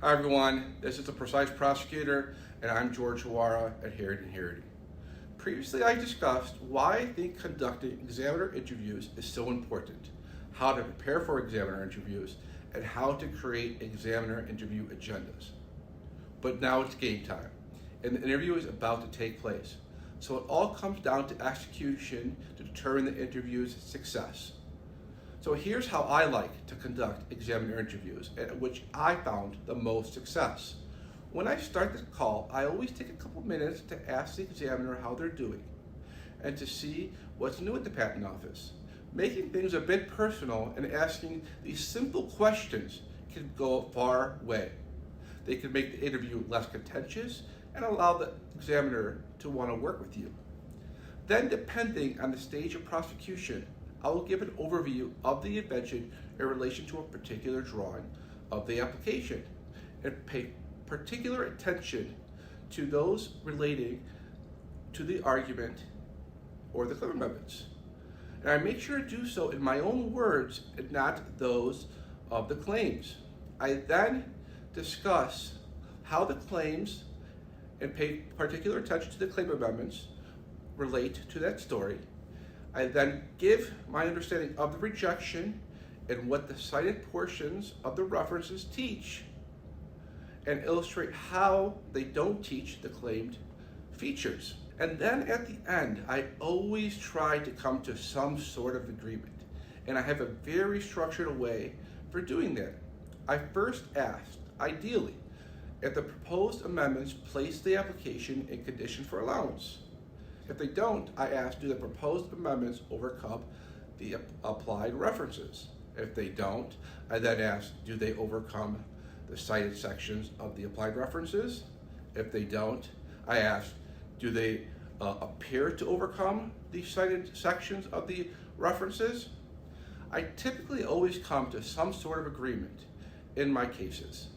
Hi everyone, this is the Precise Prosecutor, and I'm George Howarah at Harrity. Previously I discussed why I think conducting examiner interviews is so important, how to prepare for examiner interviews, and how to create examiner interview agendas. But now it's game time, and the interview is about to take place. So it all comes down to execution to determine the interview's success. So here's how I like to conduct examiner interviews, at which I found the most success. When I start the call, I always take a couple minutes to ask the examiner how they're doing and to see what's new at the patent office. Making things a bit personal and asking these simple questions can go a far way. They can make the interview less contentious and allow the examiner to want to work with you. Then, depending on the stage of prosecution, I will give an overview of the invention in relation to a particular drawing of the application and pay particular attention to those relating to the argument or the claim amendments. And I make sure to do so in my own words and not those of the claims. I then discuss how the claims and pay particular attention to the claim amendments relate to that story. I then give my understanding of the rejection and what the cited portions of the references teach and illustrate how they don't teach the claimed features. And then at the end, I always try to come to some sort of agreement. And I have a very structured way for doing that. I first asked, ideally, if the proposed amendments place the application in condition for allowance. If they don't, I ask, do the proposed amendments overcome the applied references? If they don't, I then ask, do they overcome the cited sections of the applied references? If they don't, I ask, do they appear to overcome the cited sections of the references? I typically always come to some sort of agreement in my cases.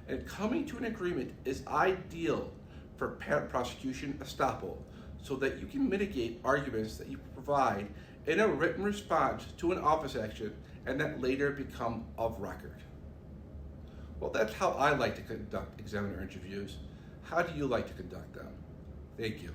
And coming to an agreement is ideal for patent prosecution estoppel, so that you can mitigate arguments that you provide in a written response to an office action and that later become of record. Well, that's how I like to conduct examiner interviews. How do you like to conduct them? Thank you.